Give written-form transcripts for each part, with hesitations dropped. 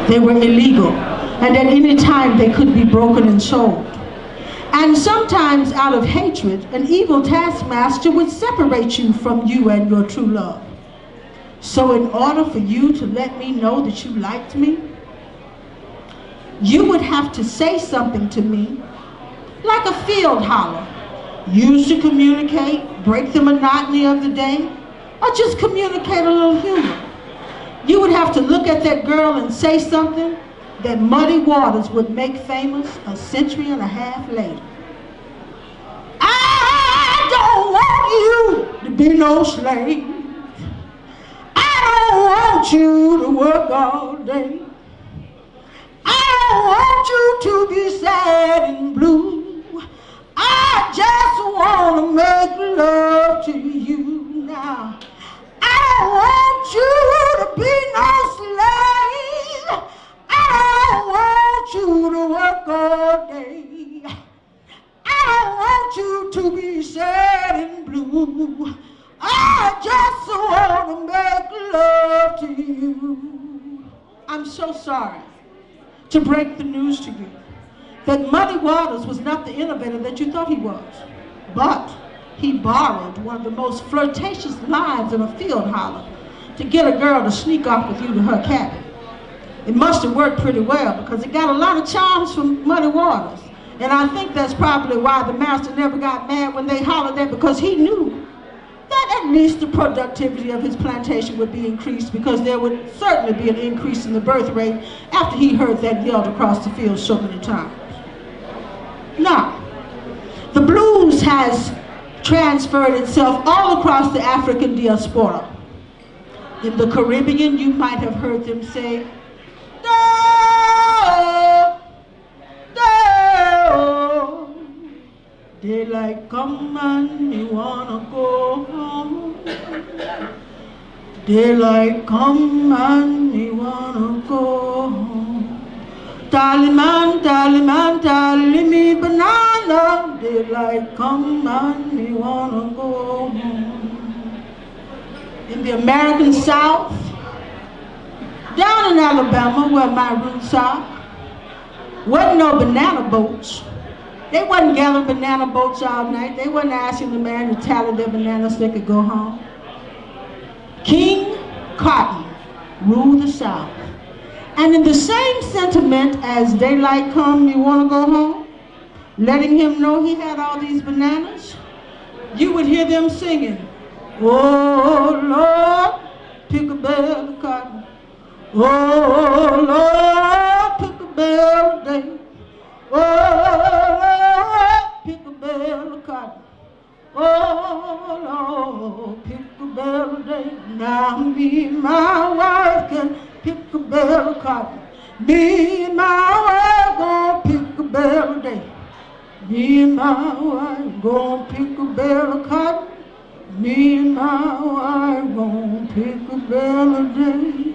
They were illegal, and at any time they could be broken and sold. And sometimes out of hatred, an evil taskmaster would separate you from you and your true love. So in order for you to let me know that you liked me, you would have to say something to me, like a field holler, used to communicate, break the monotony of the day, or just communicate a little humor. You would have to look at that girl and say something that Muddy Waters would make famous a century and a half later. I don't want you to be no slave. I don't want you to work all day. I don't want you to be sad and blue. I just want to make love to you now. I don't want you to be no slave. I don't want you to work all day. I don't want you to be sad and blue. I just want to make love to you. I'm so sorry to break the news to you that Muddy Waters was not the innovator that you thought he was, but he borrowed one of the most flirtatious lines in a field holler to get a girl to sneak off with you to her cabin. It must have worked pretty well because it got a lot of charms from Muddy Waters. And I think that's probably why the master never got mad when they hollered at, because he knew that at least the productivity of his plantation would be increased, because there would certainly be an increase in the birth rate after he heard that yelled across the field so many times. Now, the blues has transferred itself all across the African diaspora. In the Caribbean, you might have heard them say, "Da, da, daylight come and me wanna go home. Daylight come and me wanna go home. Tally man, tally me banana. Daylight come and me wanna go home." In the American South, down in Alabama where my roots are, wasn't no banana boats. They wasn't gathering banana boats all night. They wasn't asking the man to tally their bananas so they could go home. King Cotton ruled the South. And in the same sentiment as daylight come, you want to go home, letting him know he had all these bananas, you would hear them singing, "Oh Lord, pick a bale of cotton. Oh Lord, pick a bale of day. Oh Lord, pick a bale of cotton. Oh Lord, pick a bale of day. Now me and my wife can pick a bale of cotton. Me and my wife gonna pick a bale of day. Me and my wife gonna pick a bale of cotton. Me and my wife gonna pick a bale of day."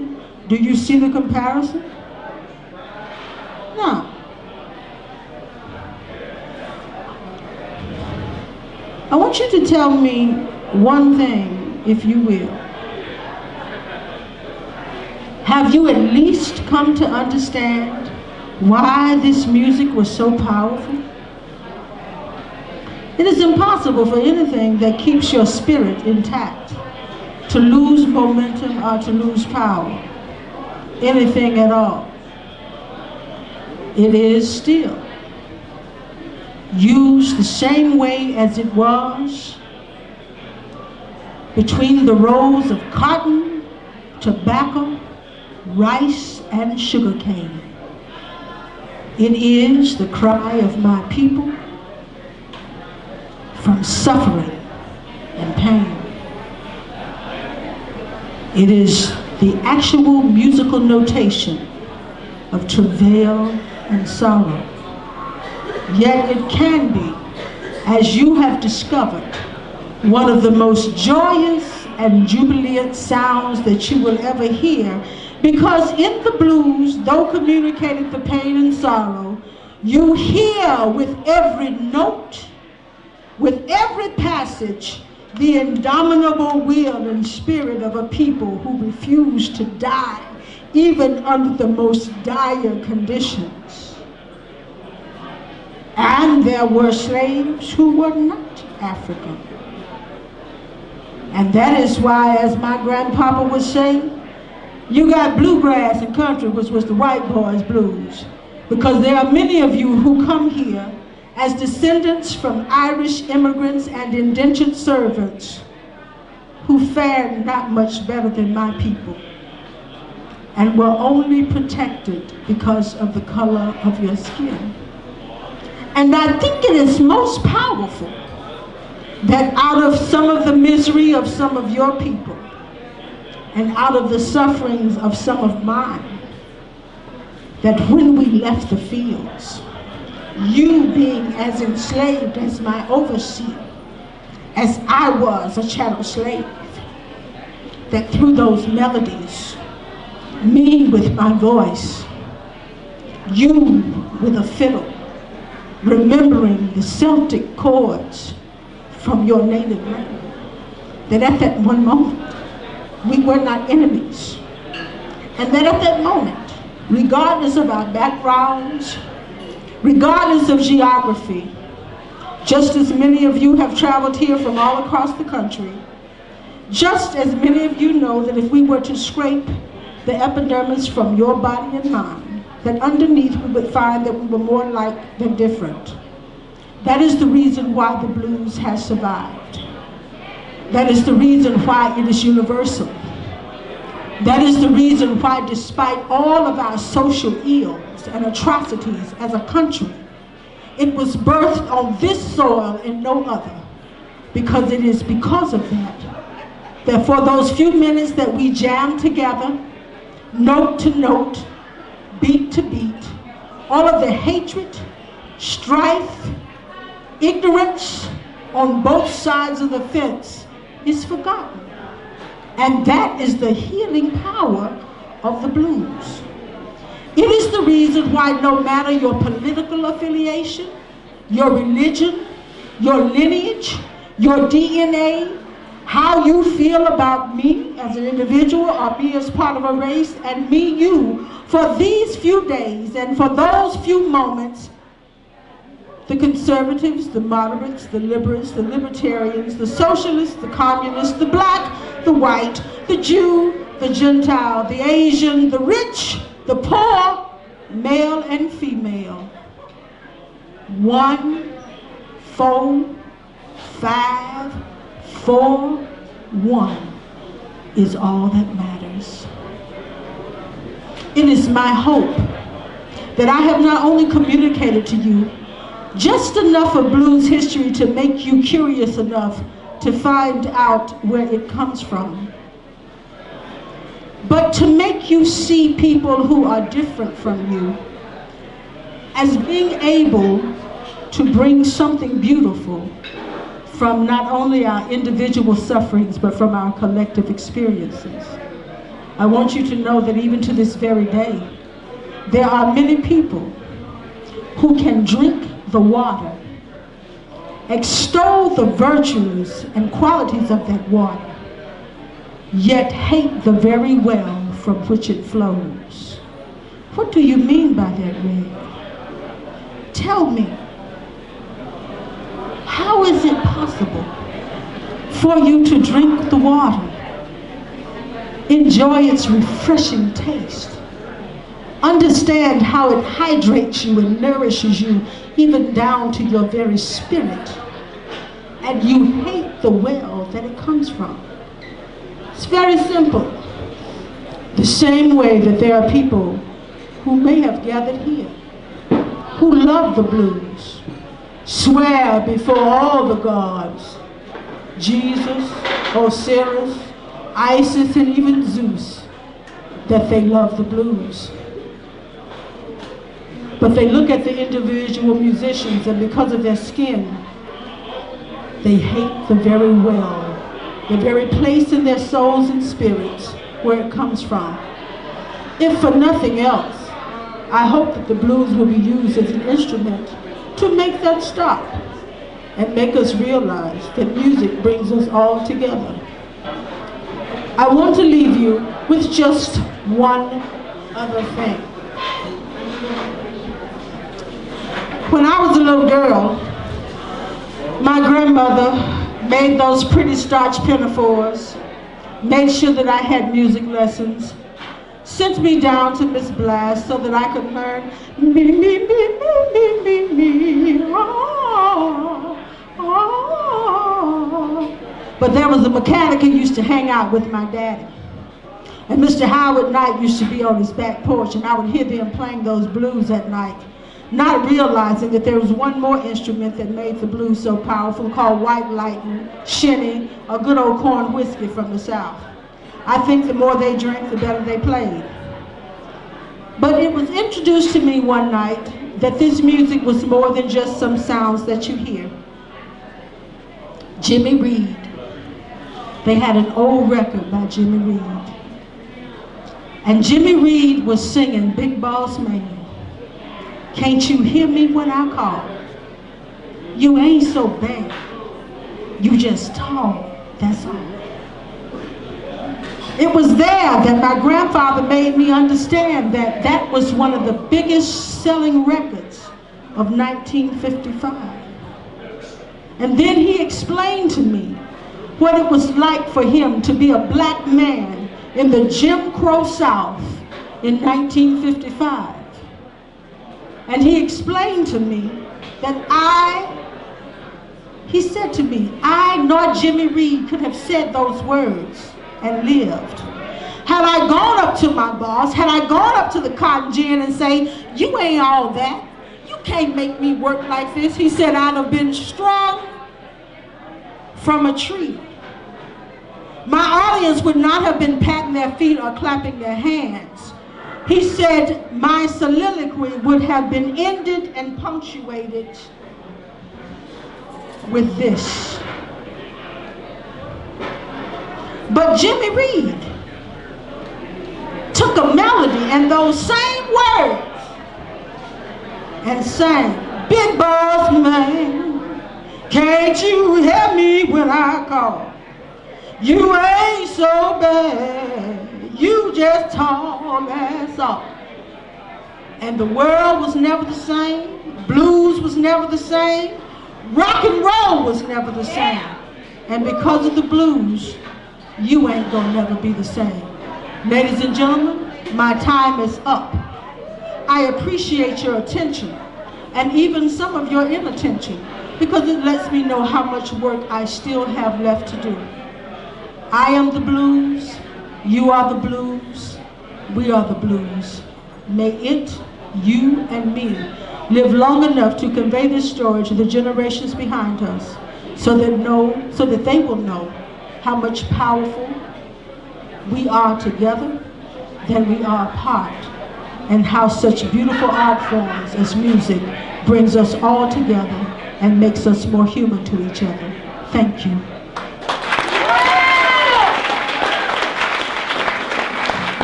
Do you see the comparison? No. I want you to tell me one thing, if you will. Have you at least come to understand why this music was so powerful? It is impossible for anything that keeps your spirit intact to lose momentum or to lose power, anything at all. It is still used the same way as it was between the rows of cotton, tobacco, rice, and sugarcane. It is the cry of my people from suffering and pain. It is the actual musical notation of travail and sorrow. Yet it can be, as you have discovered, one of the most joyous and jubilant sounds that you will ever hear, because in the blues, though communicating the pain and sorrow, you hear with every note, with every passage, the indomitable will and spirit of a people who refuse to die even under the most dire conditions. And there were slaves who were not African. And that is why, as my grandpapa would say, you got bluegrass and country, which was the white boys' blues. Because there are many of you who come here as descendants from Irish immigrants and indentured servants who fared not much better than my people and were only protected because of the color of your skin. And I think it is most powerful that out of some of the misery of some of your people and out of the sufferings of some of mine, that when we left the fields, you being as enslaved as my overseer, as I was a chattel slave, that through those melodies, me with my voice, you with a fiddle, remembering the Celtic chords from your native land, that at that one moment, we were not enemies. And that at that moment, regardless of our backgrounds, regardless of geography, just as many of you have traveled here from all across the country, just as many of you know that if we were to scrape the epidermis from your body and mine, that underneath we would find that we were more alike than different. That is the reason why the blues has survived. That is the reason why it is universal. That is the reason why, despite all of our social ills and atrocities as a country, it was birthed on this soil and no other, because it is because of that for those few minutes that we jam together, note to note, beat to beat, all of the hatred, strife, ignorance on both sides of the fence is forgotten. And that is the healing power of the blues. It is the reason why no matter your political affiliation, your religion, your lineage, your DNA, how you feel about me as an individual or me as part of a race and me, you, for these few days and for those few moments, the conservatives, the moderates, the liberals, the libertarians, the socialists, the communists, the black, the white, the Jew, the Gentile, the Asian, the rich, the poor, male and female. 1, 4, 5, 4, 1 is all that matters. It is my hope that I have not only communicated to you just enough of blues history to make you curious enough to find out where it comes from, but to make you see people who are different from you as being able to bring something beautiful from not only our individual sufferings, but from our collective experiences. I want you to know that even to this very day, there are many people who can drink the water, extol the virtues and qualities of that water, yet hate the very well from which it flows. What do you mean by that, Red? Tell me, how is it possible for you to drink the water, enjoy its refreshing taste, understand how it hydrates you and nourishes you even down to your very spirit, and you hate the well that it comes from? It's very simple. The same way that there are people who may have gathered here who love the blues, swear before all the gods, Jesus, Osiris, Isis, and even Zeus, that they love the blues. But they look at the individual musicians, and because of their skin, they hate the very well, the very place in their souls and spirits where it comes from. If for nothing else, I hope that the blues will be used as an instrument to make that stop and make us realize that music brings us all together. I want to leave you with just one other thing. When I was a little girl, my grandmother made those pretty starch pinafores, made sure that I had music lessons, sent me down to Miss Blast so that I could learn me, me, me, me, me, me, me, oh, oh. But there was a mechanic who used to hang out with my daddy. And Mr. Howard Knight used to be on his back porch, and I would hear them playing those blues at night, not realizing that there was one more instrument that made the blues so powerful called white lightning, shinny, a good old corn whiskey from the South. I think the more they drank, the better they played. But it was introduced to me one night that this music was more than just some sounds that you hear. Jimmy Reed. They had an old record by Jimmy Reed. And Jimmy Reed was singing Big Boss Man. Can't you hear me when I call? You ain't so bad. You just tall, that's all. It was there that my grandfather made me understand that that was one of the biggest selling records of 1955. And then he explained to me what it was like for him to be a black man in the Jim Crow South in 1955. And he explained to me that he said to me, I nor Jimmy Reed could have said those words and lived. Had I gone up to my boss, had I gone up to the cotton gin and say, you ain't all that, you can't make me work like this, he said, I'd have been strung from a tree. My audience would not have been patting their feet or clapping their hands. He said, my soliloquy would have been ended and punctuated with this. But Jimmy Reed took a melody and those same words and sang, Big Boss Man, can't you help me when I call? You ain't so bad, you just tall, that's all. And the world was never the same, blues was never the same, rock and roll was never the same. And because of the blues, you ain't gonna never be the same. Ladies and gentlemen, my time is up. I appreciate your attention and even some of your inattention because it lets me know how much work I still have left to do. I am the blues, you are the blues, we are the blues. May it, you and me, live long enough to convey this story to the generations behind us so that they will know how much powerful we are together than we are apart, and how such beautiful art forms as music brings us all together and makes us more human to each other. Thank you.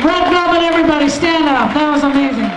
Red Velvet, everybody stand up. That was amazing.